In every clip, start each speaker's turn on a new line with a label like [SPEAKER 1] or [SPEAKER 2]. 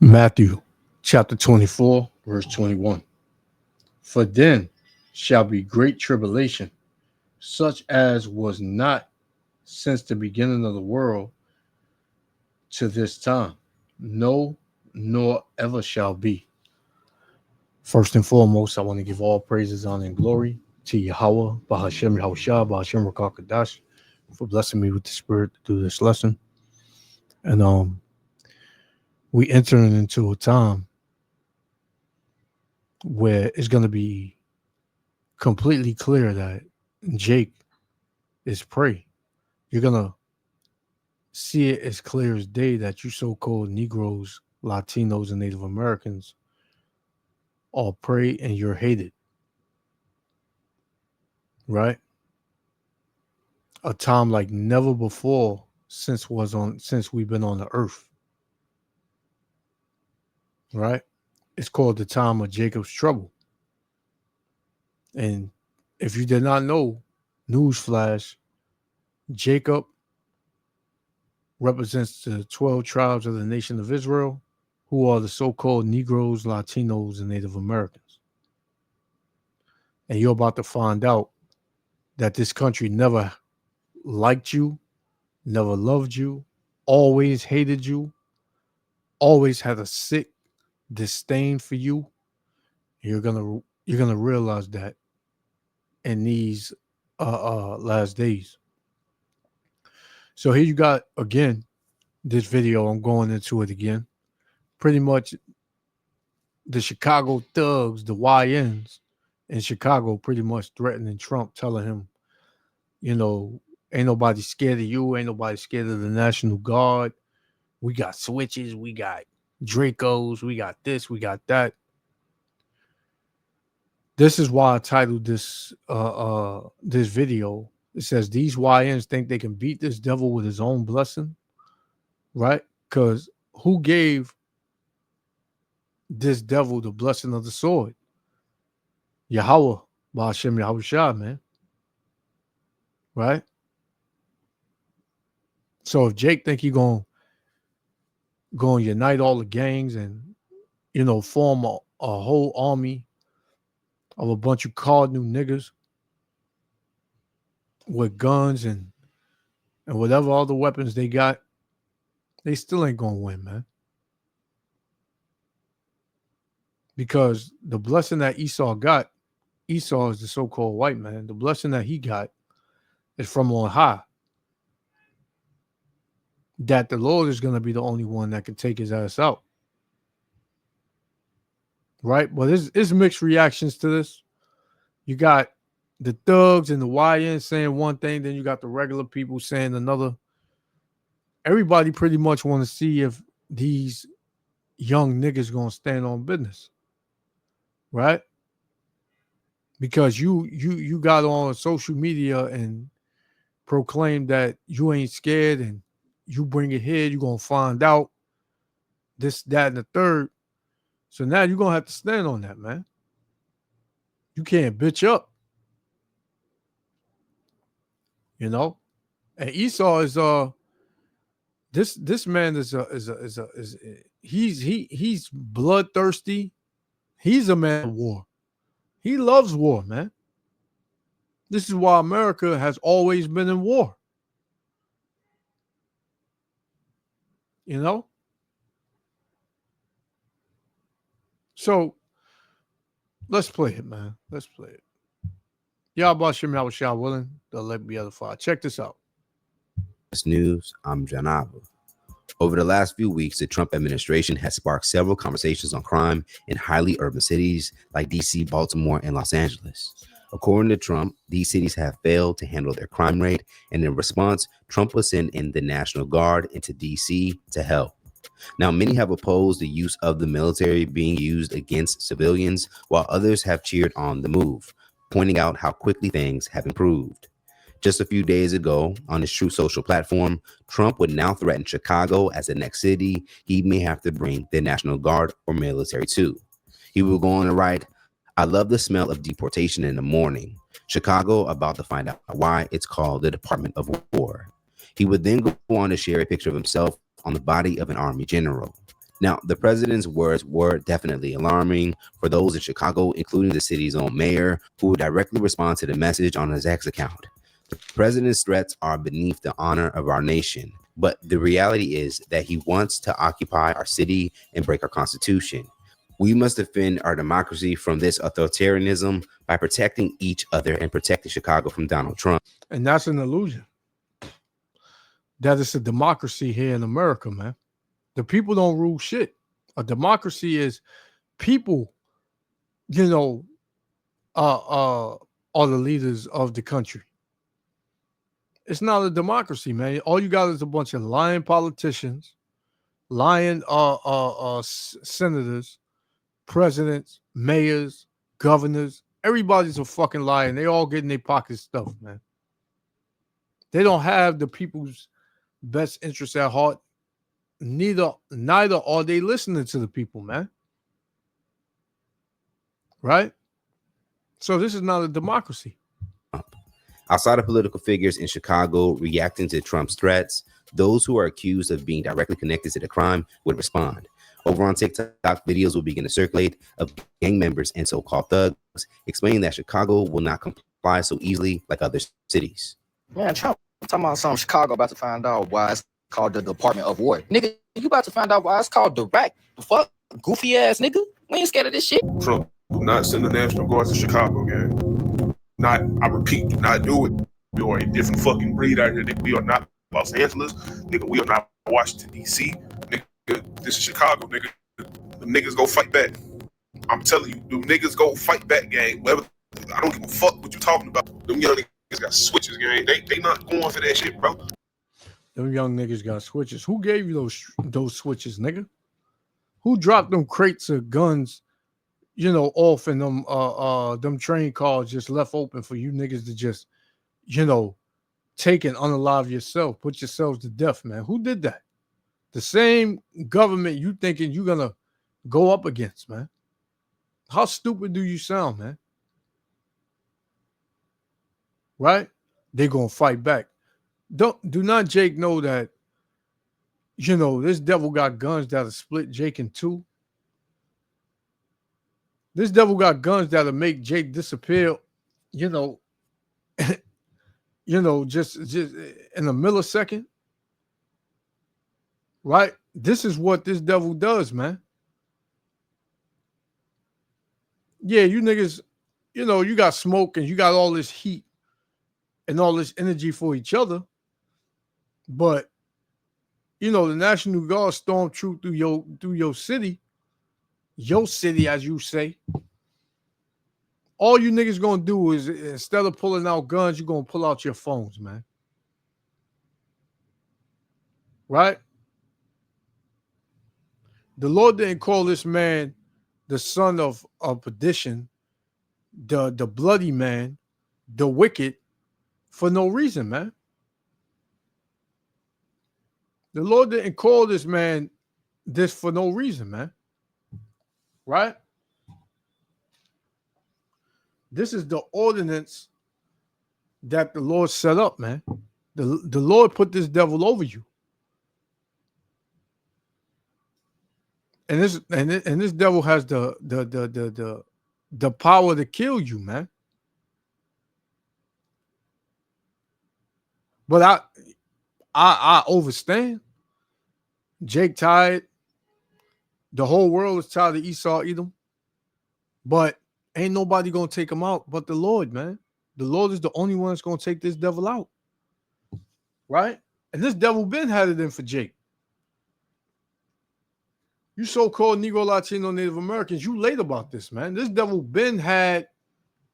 [SPEAKER 1] Matthew chapter 24, verse 21. For then shall be great tribulation, such as was not since the beginning of the world to this time, no, nor ever shall be. First and foremost, I want to give all praises, honor, and glory to Yahweh, Bahashem Yahushua, Bahashem Rakakadash, for blessing me with the spirit to do this lesson. And we entering into a time where it's going to be completely clear that Jake is prey. You're going to see it as clear as day that you so-called Negroes, Latinos, and Native Americans are prey and you're hated. Right? A time like never before since we've been on the earth. Right? It's called the time of Jacob's trouble. And if you did not know, newsflash, Jacob represents the 12 tribes of the nation of Israel, who are the so-called Negroes, Latinos, and Native Americans. And you're about to find out that this country never liked you, never loved you, always hated you, always had a sick disdain for you. You're gonna realize that in these last days. So here you got again this video. I'm going into it again. Pretty much the Chicago thugs, the YNs in Chicago, pretty much threatening Trump, telling him, ain't nobody scared of you, ain't nobody scared of the National Guard. We got switches, we got Dracos, we got this, we got that. This is why I titled this this video. It says these YNs think they can beat this devil with his own blessing, right? Because who gave this devil the blessing of the sword? Yahweh, Ba'ashem Yahushua, man. Right? So if Jake think he gonna unite all the gangs and form a whole army of a bunch of cardinal niggas with guns and whatever other weapons they got, they still ain't gonna win, man. Because the blessing that Esau got, Esau is the so-called white man, the blessing that he got is from on high. That the Lord is going to be the only one that can take his ass out. Right? But it's mixed reactions to this. You got the thugs and the YN saying one thing, then you got the regular people saying another. Everybody pretty much want to see if these young niggas going to stand on business. Right? Because you got on social media and proclaim that you ain't scared and you bring it here, you're going to find out this, that, and the third. So now you're going to have to stand on that, man. You can't bitch up. And Esau is this man is he's bloodthirsty. He's a man of war. He loves war, man. This is why America has always been in war. So let's play it, man. Let's play it. Yahweh Shem Yahushua willing, they'll let me edify. Check this out.
[SPEAKER 2] News, I'm Janaba. Over the last few weeks, the Trump administration has sparked several conversations on crime in highly urban cities like DC, Baltimore, and Los Angeles. According to Trump, these cities have failed to handle their crime rate, and in response, Trump will send in the National Guard into DC to help. Now, many have opposed the use of the military being used against civilians, while others have cheered on the move, pointing out how quickly things have improved. Just a few days ago, on his Truth Social platform, Trump would now threaten Chicago as the next city he may have to bring the National Guard or military to. He will go on to write, "I love the smell of deportation in the morning. Chicago about to find out why it's called the Department of War." He would then go on to share a picture of himself on the body of an army general. Now, the president's words were definitely alarming for those in Chicago, including the city's own mayor, who would directly respond to the message on his X account. The president's threats are beneath the honor of our nation, but the reality is that he wants to occupy our city and break our constitution. We must defend our democracy from this authoritarianism by protecting each other and protecting Chicago from Donald Trump.
[SPEAKER 1] And that's an illusion. That it's a democracy here in America, man. The people don't rule shit. A democracy is people, are the leaders of the country. It's not a democracy, man. All you got is a bunch of lying politicians, lying senators, presidents, mayors, governors. Everybody's a fucking liar, and they all get in their pocket stuff, man. They don't have the people's best interests at heart. Neither are they listening to the people, man. Right? So this is not a democracy.
[SPEAKER 2] Outside of political figures in Chicago reacting to Trump's threats, those who are accused of being directly connected to the crime would respond. Over on TikTok, videos will begin to circulate of gang members and so-called thugs explaining that Chicago will not comply so easily like other cities.
[SPEAKER 3] Man, Trump talking about some Chicago about to find out why it's called the Department of War. Nigga, you about to find out why it's called the RAC. The fuck? Goofy ass nigga. We ain't scared of this shit.
[SPEAKER 4] Trump will not send the National Guard to Chicago, gang. I repeat, do not do it. We are a different fucking breed out here, nigga. We are not Los Angeles. Nigga, we are not Washington, D.C. Nigga, this is Chicago, nigga. The niggas go fight back. I'm telling you, them niggas go fight back, gang. Whatever. I don't give a fuck what you talking about. Them young niggas got switches, gang. They not going for that shit, bro.
[SPEAKER 1] Them young niggas got switches. Who gave you those switches, nigga? Who dropped them crates of guns, off in them train cars just left open for you niggas to just, take and unalive yourself, put yourselves to death, man? Who did that? The same government you thinking you're gonna go up against, man. How stupid do you sound, man? Right? They're gonna fight back. Do not Jake know that, this devil got guns that'll split Jake in two? This devil got guns that'll make Jake disappear, just in a millisecond. Right? This is what this devil does, man. Yeah, you niggas, you got smoke and you got all this heat and all this energy for each other. But, the National Guard stormed through your city, as you say. All you niggas gonna do is, instead of pulling out guns, you're gonna pull out your phones, man. Right? The Lord didn't call this man the son of perdition, the bloody man, the wicked, for no reason, man. The Lord didn't call this man this for no reason, man. Right? This is the ordinance that the Lord set up, man. The Lord put this devil over you. And this devil has the power to kill you, man. But I overstand. Jake tired. The whole world is tired of Esau, Edom. But ain't nobody gonna take him out but the Lord, man. The Lord is the only one that's gonna take this devil out. Right? And this devil been had it in for Jake. You so-called Negro, Latino, Native Americans, you late about this, man. This devil been had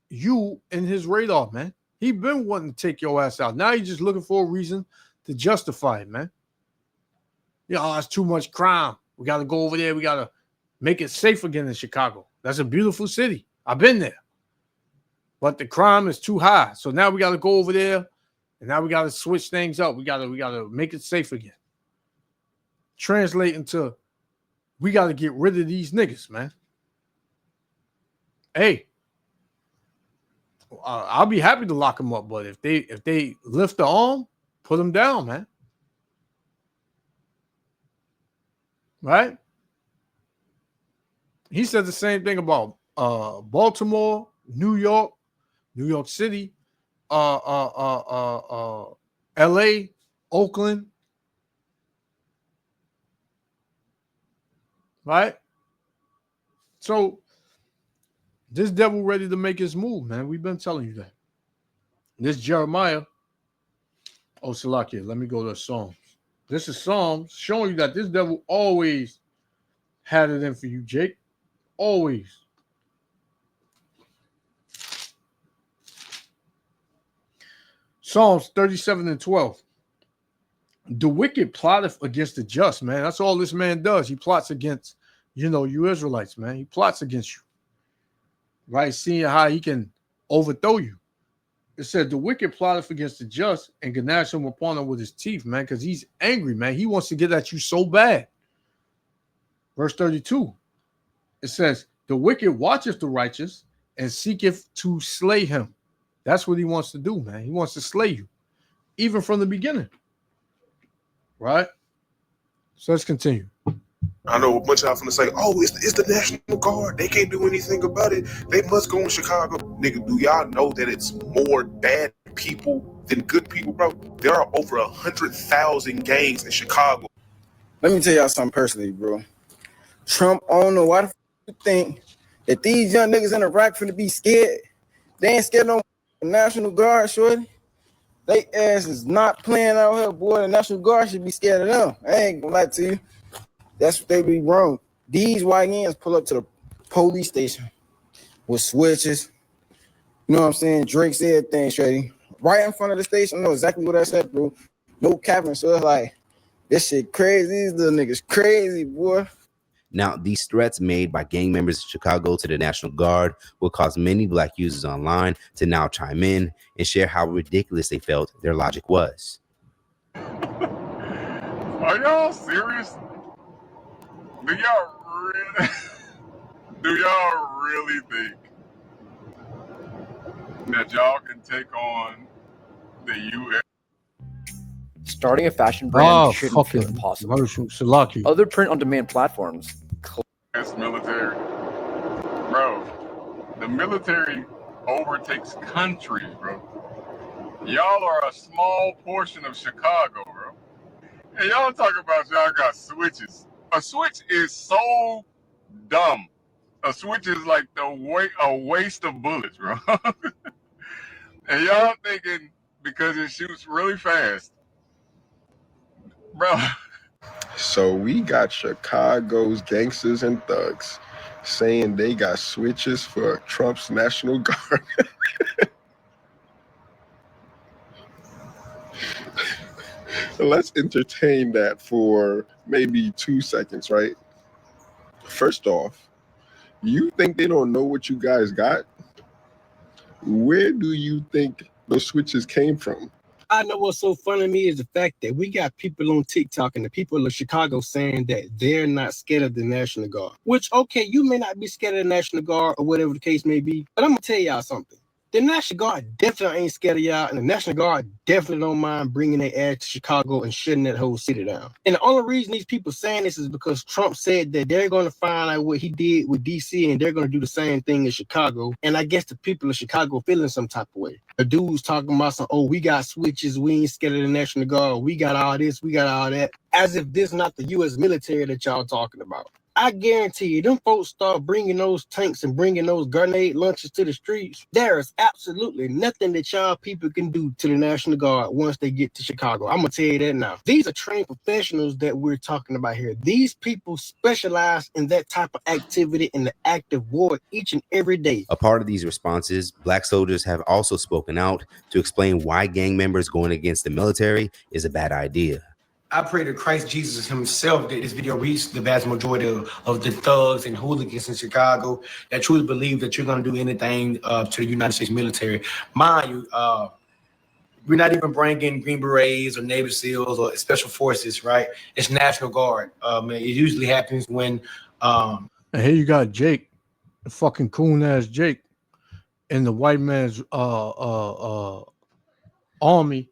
[SPEAKER 1] you in his radar, man. He been wanting to take your ass out. Now he's just looking for a reason to justify it, man. That's too much crime. We got to go over there. We got to make it safe again in Chicago. That's a beautiful city. I've been there. But the crime is too high. So now we got to go over there, and now we got to switch things up. We got to make it safe again. Translate into, we got to get rid of these niggas, man. Hey, I'll be happy to lock them up, but if they lift the arm, put them down, man. Right? He said the same thing about Baltimore, New York City, L.A., Oakland, right? So this devil ready to make his move, man. We've been telling you that. This Jeremiah. Oh, Salakia, let me go to Psalms. This is Psalms showing you that this devil always had it in for you, Jake. Always. Psalms 37:12. The wicked plotteth against the just, man. That's all this man does. He plots against, you Israelites, man. He plots against you. Right? Seeing how he can overthrow you. It said the wicked plotteth against the just and gnash him upon him with his teeth, man, because he's angry, man. He wants to get at you so bad. Verse 32. It says, the wicked watcheth the righteous and seeketh to slay him. That's what he wants to do, man. He wants to slay you, even from the beginning. Right? So let's continue.
[SPEAKER 4] I know a bunch of y'all finna say, oh, it's the National Guard. They can't do anything about it. They must go in Chicago. Nigga, do y'all know that it's more bad people than good people, bro? There are over 100,000 gangs in Chicago.
[SPEAKER 5] Let me tell y'all something personally, bro. Trump, I don't know why the f you think that these young niggas in Iraq finna be scared. They ain't scared no National Guard, shorty. They ass is not playing out here, boy. The National Guard should be scared of them. I ain't gonna lie to you. That's what they be wrong. These YNs pull up to the police station with switches. You know what I'm saying? Drinks, everything, shorty. Right in front of the station. I know exactly what I said, bro. No capping. So it's like, this shit crazy. These little niggas crazy, boy.
[SPEAKER 2] Now, these threats made by gang members in Chicago to the National Guard will cause many black users online to now chime in and share how ridiculous they felt their logic was.
[SPEAKER 6] Are y'all serious? Do y'all really think that y'all can take on the U.S.?
[SPEAKER 7] Starting a fashion brand shouldn't feel
[SPEAKER 1] fucking
[SPEAKER 7] impossible.
[SPEAKER 1] Salaki.
[SPEAKER 7] Other print-on-demand platforms.
[SPEAKER 6] U.S. military, bro. The military overtakes countries, bro. Y'all are a small portion of Chicago, bro. And y'all talk about y'all got switches. A switch is so dumb. A switch is like a waste of bullets, bro. And y'all thinking because it shoots really fast, bro.
[SPEAKER 8] So we got Chicago's gangsters and thugs saying they got switches for Trump's National Guard. Let's entertain that for maybe 2 seconds, right? First off, you think they don't know what you guys got? Where do you think those switches came from?
[SPEAKER 9] I know what's so funny to me is the fact that we got people on TikTok and the people of Chicago saying that they're not scared of the National Guard. Which, okay, you may not be scared of the National Guard or whatever the case may be, but I'm gonna tell y'all something. The National Guard definitely ain't scared of y'all, and the National Guard definitely don't mind bringing their ass to Chicago and shutting that whole city down. And the only reason these people saying this is because Trump said that they're going to find out what he did with D.C. and they're going to do the same thing in Chicago. And I guess the people of Chicago feeling some type of way. The dude's talking about some, oh, we got switches, we ain't scared of the National Guard, we got all this, we got all that. As if this not the U.S. military that y'all talking about. I guarantee you, them folks start bringing those tanks and bringing those grenade launchers to the streets. There is absolutely nothing that y'all people can do to the National Guard once they get to Chicago. I'm going to tell you that now. These are trained professionals that we're talking about here. These people specialize in that type of activity in the active war each and every day.
[SPEAKER 2] A part of these responses, black soldiers have also spoken out to explain why gang members going against the military is a bad idea.
[SPEAKER 10] I pray that Christ Jesus himself that this video reached the vast majority of the thugs and hooligans in Chicago that truly believe that you're going to do anything to the United States military. Mind you, we're not even bringing Green Berets or Navy SEALs or Special Forces, right? It's National Guard. It usually happens when...
[SPEAKER 1] And here you got Jake, the fucking coon-ass Jake, in the white man's army,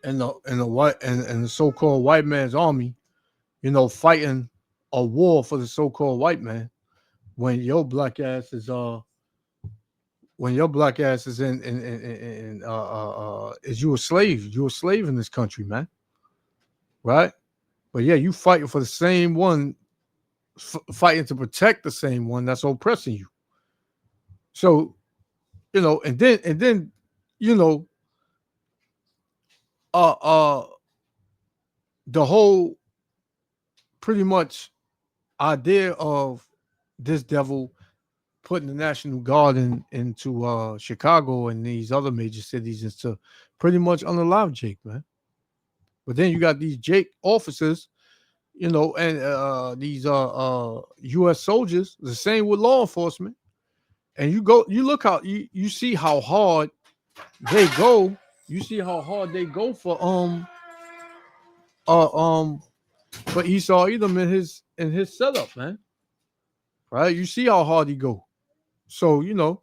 [SPEAKER 1] and the so-called white man's army, fighting a war for the so-called white man, when your black ass is in is you a slave? You a slave in this country, man. Right? But yeah, you fighting for the same one, fighting to protect the same one that's oppressing you. So, you know, and then, you know, the whole pretty much idea of this devil putting the National Guard into Chicago and these other major cities is to pretty much unalive Jake, man. But then you got these Jake officers, you know, and these U.S. soldiers, the same with law enforcement. And you look how you see how hard they go. You see how hard they go for Esau Edom in his setup, man. Right? You see how hard he go. So, you know,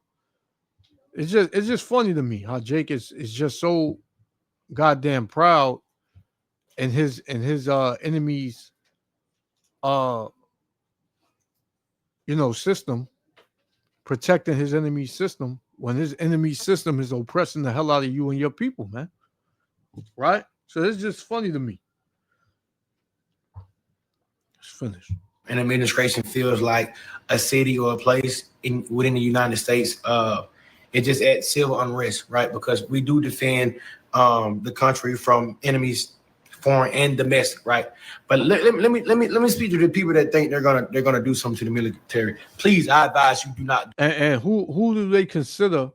[SPEAKER 1] it's just funny to me how Jake is just so goddamn proud in his enemies you know, system, protecting his enemy system when his enemy system is oppressing the hell out of you and your people, man. Right? So it's just funny to me. It's finished.
[SPEAKER 10] An administration feels like a city or a place within the United States, it just adds civil unrest, right? Because we do defend the country from enemies, foreign and domestic, right? But let me speak to the people that think they're gonna do something to the military. Please, I advise you do not.
[SPEAKER 1] And who do they consider,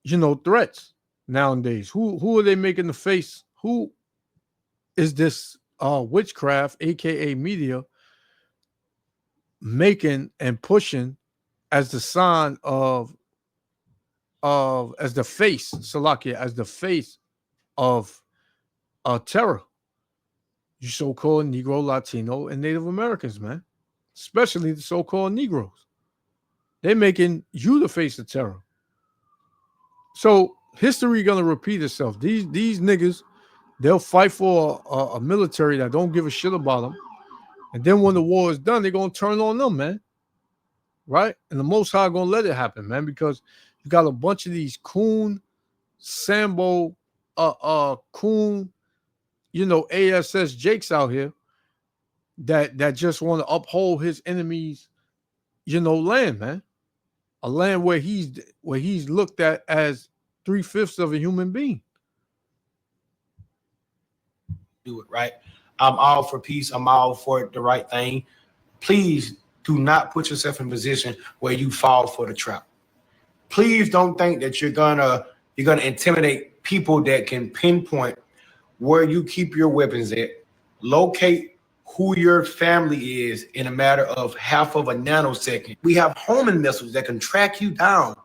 [SPEAKER 1] you know, threats nowadays? Who are they making the face? Who is this witchcraft, aka media, making and pushing as the sign of as the face, Salakia, as the face of terror? You so-called Negro, Latino, and Native Americans, man. Especially the so-called Negroes. They're making you the face of terror. So history gonna repeat itself. These niggas, they'll fight for a military that don't give a shit about them. And then when the war is done, they're gonna turn on them, man. Right? And the Most High gonna let it happen, man, because you got a bunch of these coon, Sambo, coon, you know, ASS Jakes out here that just want to uphold his enemies, you know, land, man. A land where he's looked at as 3/5 of a human being.
[SPEAKER 10] Do it right. I'm all for peace. I'm all for the right thing. Please do not put yourself in a position where you fall for the trap. Please don't think that you're gonna intimidate people that can pinpoint where you keep your weapons at, locate who your family is in a matter of half of a nanosecond. We have homing missiles that can track you down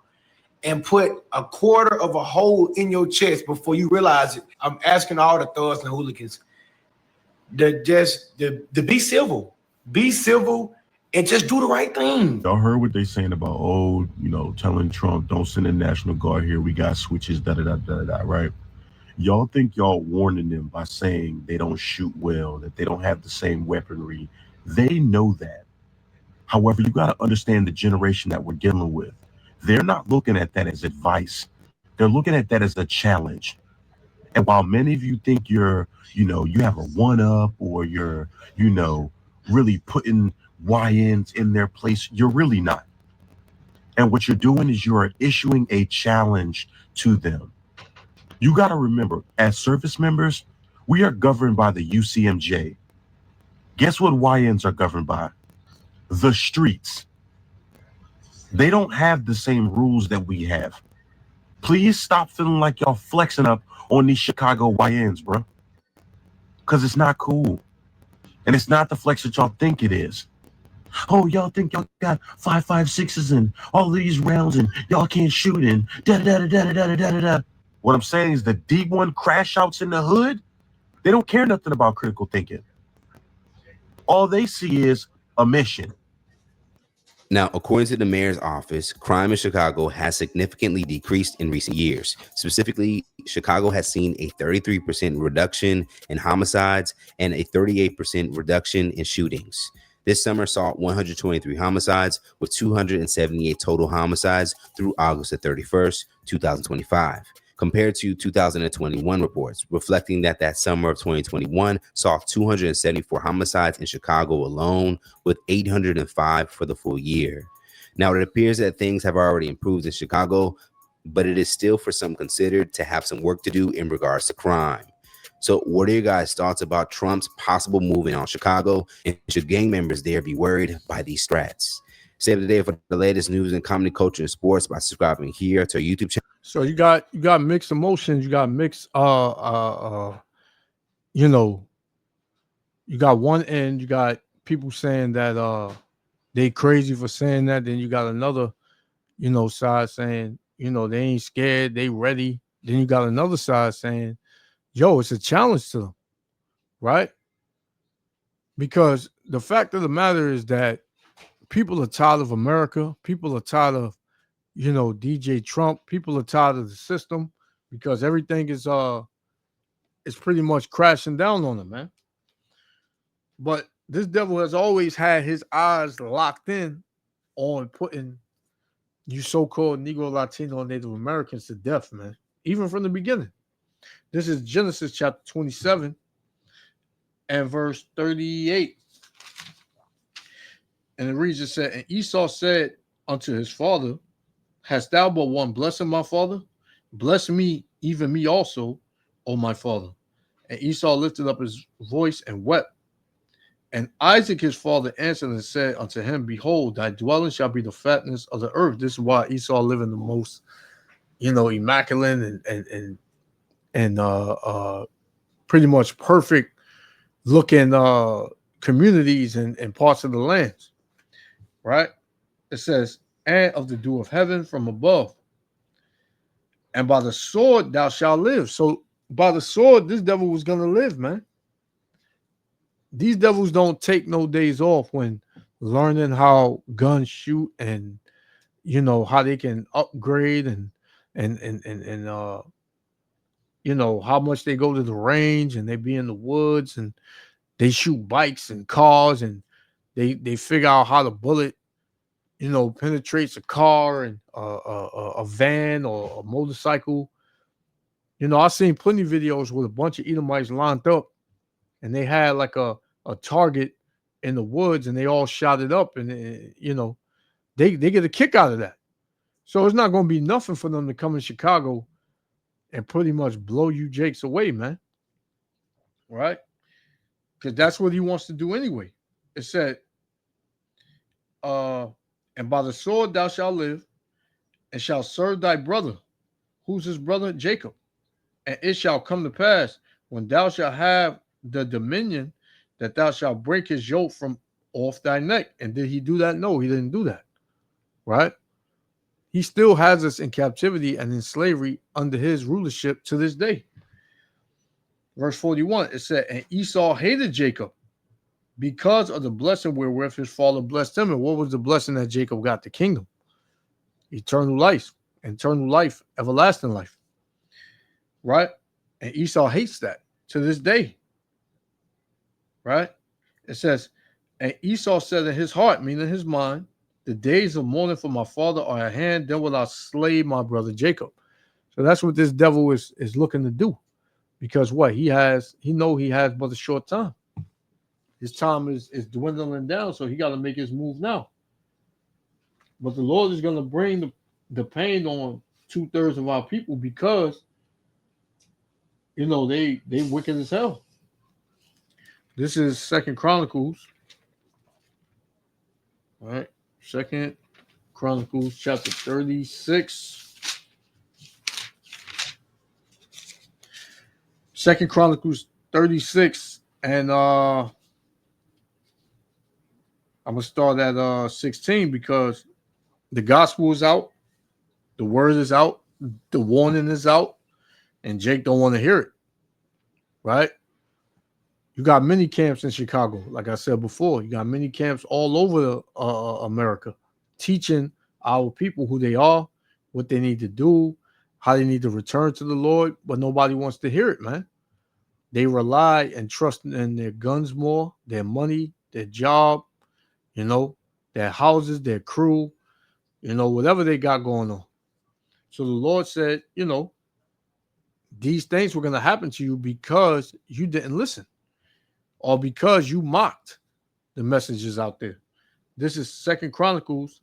[SPEAKER 10] and put a quarter of a hole in your chest before you realize it. I'm asking all the thugs and hooligans to be civil. Be civil and just do the right thing.
[SPEAKER 11] Y'all heard what they saying about, telling Trump, don't send the National Guard here. We got switches, da-da-da-da-da, right? Y'all think y'all warning them by saying they don't shoot well, that they don't have the same weaponry. They know that. However, you got to understand the generation that we're dealing with. They're not looking at that as advice. They're looking at that as a challenge. And while many of you think you have a one-up or you're, really putting YNs in their place, you're really not. And what you're doing is you're issuing a challenge to them. You got to remember, as service members, we are governed by the UCMJ. Guess what YNs are governed by? The streets. They don't have the same rules that we have. Please stop feeling like y'all flexing up on these Chicago YNs, bro. Because it's not cool. And it's not the flex that y'all think it is. Oh, y'all think y'all got 5.56s and all these rounds and y'all can't shoot and da-da-da-da-da-da-da-da-da. What I'm saying is the D1 crash outs in the hood, they don't care nothing about critical thinking. All they see is a mission.
[SPEAKER 2] Now, according to the mayor's office, crime in Chicago has significantly decreased in recent years. Specifically, Chicago has seen a 33% reduction in homicides and a 38% reduction in shootings. This summer saw 123 homicides with 278 total homicides through August the 31st, 2025, compared to 2021 reports, reflecting that summer of 2021 saw 274 homicides in Chicago alone, with 805 for the full year. Now, it appears that things have already improved in Chicago, but it is still for some considered to have some work to do in regards to crime. So what are your guys' thoughts about Trump's possible move in on Chicago? And should gang members there be worried by these threats? Stay up to date for the latest news in comedy, culture, and sports by subscribing here to our YouTube channel.
[SPEAKER 1] So you got mixed emotions. You got mixed you know, you got one end, you got people saying that they crazy for saying that. Then you got another, side saying, they ain't scared, they ready. Then you got another side saying, yo, it's a challenge to them, right? Because the fact of the matter is that people are tired of America. People are tired of, DJ Trump. People are tired of the system because everything is pretty much crashing down on them, man. But this devil has always had his eyes locked in on putting you so-called Negro, Latino, and Native Americans to death, man. Even from the beginning. This is Genesis chapter 27 and verse 38. And it reads, it said, and Esau said unto his father, hast thou but one blessing, my father? Bless me, even me also, O my father. And Esau lifted up his voice and wept. And Isaac his father answered and said unto him, behold, thy dwelling shall be the fatness of the earth. This is why Esau lived in the most, immaculate and pretty much perfect looking communities and parts of the lands, right? It says, and of the dew of heaven from above, and by the sword thou shalt live. So by the sword, this devil was going to live, man. These devils don't take no days off when learning how guns shoot and, how they can upgrade and how much they go to the range and they be in the woods and they shoot bikes and cars and they figure out how the bullet, penetrates a car and a van or a motorcycle. I've seen plenty of videos with a bunch of Edomites lined up and they had like a target in the woods and they all shot it up and, they get a kick out of that. So it's not going to be nothing for them to come in Chicago and pretty much blow you Jakes away, man. Right? Because that's what he wants to do anyway. It said, and by the sword thou shalt live, and shalt serve thy brother. Who's his brother? Jacob. And it shall come to pass, when thou shalt have the dominion, that thou shalt break his yoke from off thy neck. And did he do that? No, he didn't do that. Right? He still has us in captivity and in slavery under his rulership to this day. Verse 41, it said, and Esau hated Jacob because of the blessing wherewith his father blessed him. And what was the blessing that Jacob got? The kingdom. Eternal life, everlasting life. Right? And Esau hates that to this day. Right? It says, and Esau said in his heart, meaning his mind, the days of mourning for my father are at hand, then will I slay my brother Jacob. So that's what this devil is looking to do. Because what? He has but a short time. His time is dwindling down, so he got to make his move now. But the Lord is going to bring the pain on 2/3 of our people because, they wicked as hell. This is 2 Chronicles. All right. 2 Chronicles chapter 36. 2 Chronicles 36. And I'm going to start at 16 because the gospel is out. The word is out. The warning is out. And Jake don't want to hear it. Right? You got many camps in Chicago, like I said before. You got many camps all over America teaching our people who they are, what they need to do, how they need to return to the Lord, but nobody wants to hear it, man. They rely and trust in their guns more, their money, their job, you know, their houses, their crew, you know, whatever they got going on. So the Lord said, you know, these things were going to happen to you because you didn't listen or because you mocked the messages out there. This is 2 Chronicles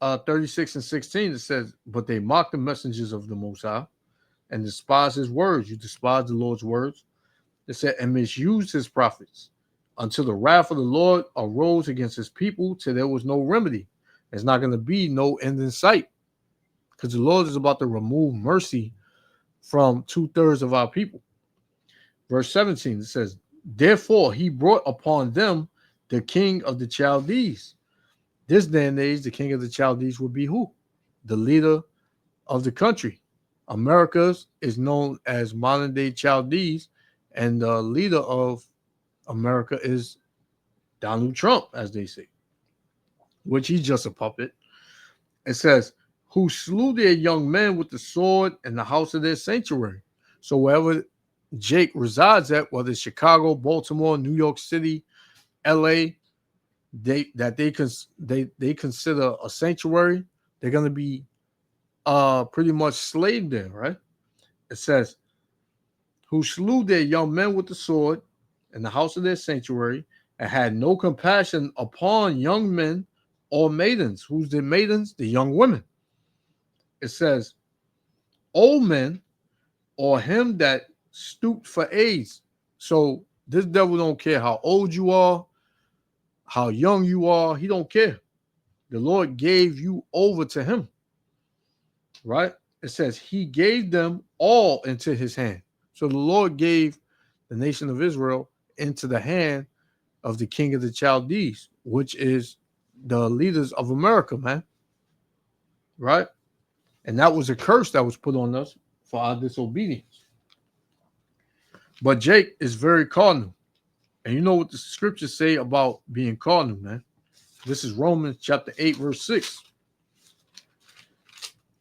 [SPEAKER 1] 36 and 16. It says, but they mocked the messengers of the Most High and despised his words. You despise the Lord's words. It said, and misused his prophets until the wrath of the Lord arose against his people till there was no remedy. There's not going to be no end in sight because the Lord is about to remove mercy from 2/3 of our people. Verse 17, it says, therefore he brought upon them the king of the Chaldees. This day and age, the king of the Chaldees would be who? The leader of the country. America's is known as modern day Chaldees, and the leader of America is Donald Trump, as they say, which he's just a puppet. It says, who slew their young men with the sword in the house of their sanctuary. So wherever Jake resides at, whether it's Chicago, Baltimore, New York City, LA, they consider a sanctuary, they're going to be pretty much slaved there, right? It says, who slew their young men with the sword in the house of their sanctuary and had no compassion upon young men or maidens. Who's the maidens? The young women. It says, old men or him that stooped for age. So this devil don't care how old you are, how young you are. He don't care. The Lord gave you over to him, right? It says he gave them all into his hand. So the Lord gave the nation of Israel into the hand of the king of the Chaldees, which is the leaders of America, man. Right? And that was a curse that was put on us for our disobedience. But Jake is very carnal. And you know what the scriptures say about being carnal, man. This is Romans chapter 8, verse 6.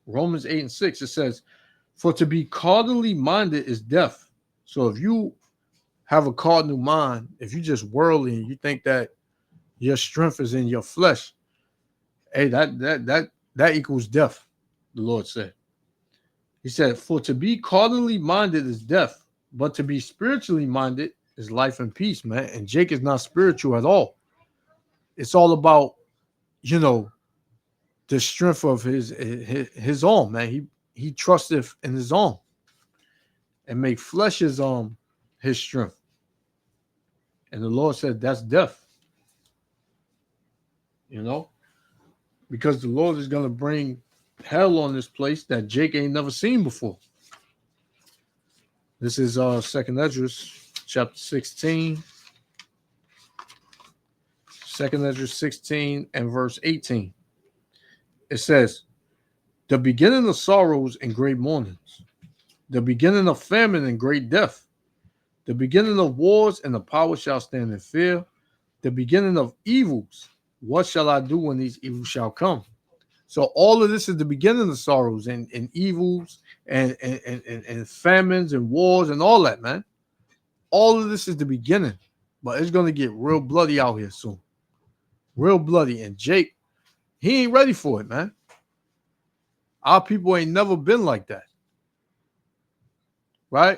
[SPEAKER 1] Romans 8 and 6, it says, for to be carnally minded is death. So if you have a cardinal mind, if you just worldly and you think that your strength is in your flesh, hey, that equals death, the Lord said. He said, for to be carnally minded is death, but to be spiritually minded is life and peace, man. And Jake is not spiritual at all. It's all about, you know, the strength of his arm, man. He trusteth in his arm and make flesh his strength. And the Lord said that's death. You know, because the Lord is going to bring hell on this place that Jake ain't never seen before. This is 2nd Esdras chapter 16. 2nd Esdras 16 and verse 18. It says, the beginning of sorrows and great mournings, the beginning of famine and great death, the beginning of wars and the power shall stand in fear, the beginning of evils. What shall I do when these evils shall come? So all of this is the beginning of sorrows and evils and famines and wars and all that, man. All of this is the beginning, but it's going to get real bloody out here soon. Real bloody. And Jake, he ain't ready for it, man. Our people ain't never been like that. Right?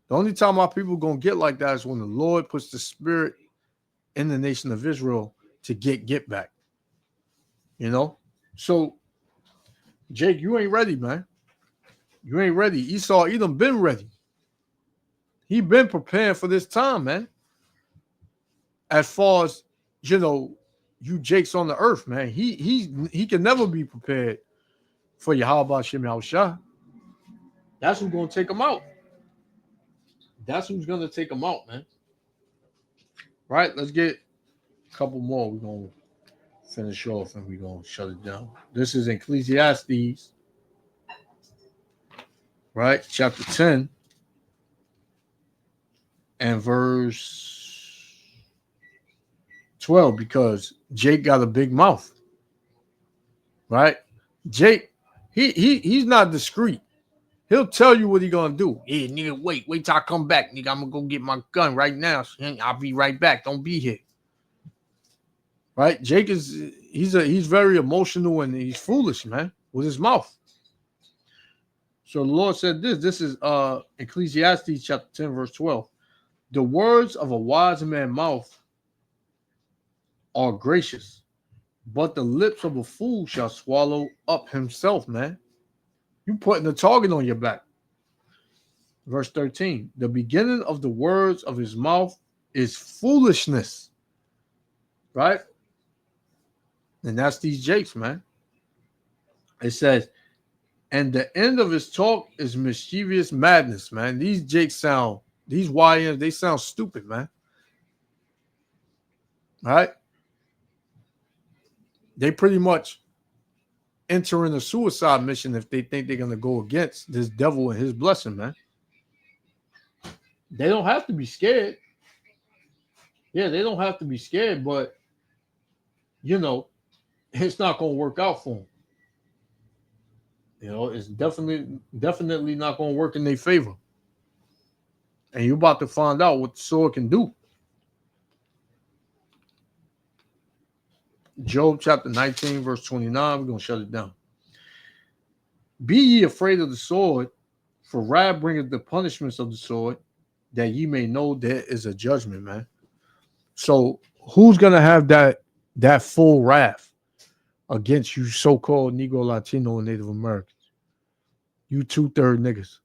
[SPEAKER 1] The only time our people going to get like that is when the Lord puts the spirit in the nation of Israel to get back. You know? So, Jake, you ain't ready, man. You ain't ready. Esau, Edom been ready. He been preparing for this time, man. As far as, you know, you Jakes on the earth, man. He can never be prepared for Yahweh Shem Yahushua. That's who's going to take him out. That's who's going to take him out, man. Right? Let's get a couple more. We're going to finish off and we're going to shut it down. This is Ecclesiastes, right? Chapter 10 and verse 12, because Jake got a big mouth, right? Jake, he's not discreet. He'll tell you what he's gonna do. Yeah, nigga, wait till I come back, nigga. I'm gonna go get my gun right now. I'll be right back. Don't be here. right? Jake he's very emotional and he's foolish, man, with his mouth. So the Lord said this is Ecclesiastes chapter 10, verse 12. The words of a wise man's mouth are gracious, but the lips of a fool shall swallow up himself, man. You putting a target on your back. Verse 13. The beginning of the words of his mouth is foolishness. Right? And that's these Jakes, man. It says, and the end of his talk is mischievous madness, man. These Jakes these YNs, they sound stupid, man. All right? They pretty much entering a suicide mission if they think they're going to go against this devil and his blessing, man. They don't have to be scared. Yeah, they don't have to be scared, but, you know, it's not going to work out for them. You know, it's definitely not going to work in their favor. And you're about to find out what the sword can do. Job chapter 19, verse 29. We're going to shut it down. Be ye afraid of the sword, for wrath bringeth the punishments of the sword, that ye may know there is a judgment, man. So who's going to have that full wrath against you so-called Negro, Latino, and Native Americans? You 2/3 niggas.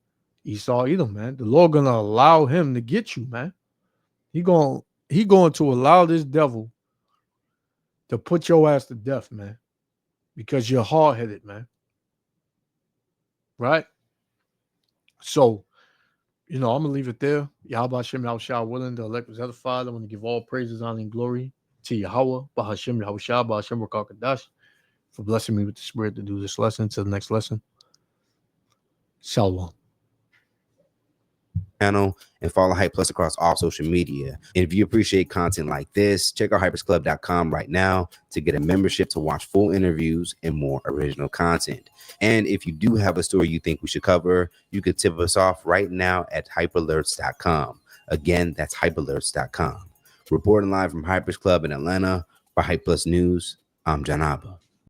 [SPEAKER 1] Esau Edom, man. The Lord going to allow him to get you, man. He going to allow this devil to put your ass to death, man, because you're hard-headed, man. Right? So, you know, I'm going to leave it there. Yahweh Hashem Yahushua willing, the elect was edified. I want to give all praises, honor, and glory to Yahweh, Bahashem Yahushua, Bahashem Rakakadash, for blessing me with the spirit to do this lesson. To the next lesson. Shalom.
[SPEAKER 2] Channel and follow Hype Plus across all social media. And if you appreciate content like this, check out hypersclub.com right now to get a membership to watch full interviews and more original content. And if you do have a story you think we should cover, you could tip us off right now at hyperalerts.com. Again, that's hyperalerts.com. Reporting live from Hypers Club in Atlanta for Hype Plus News, I'm John Abba.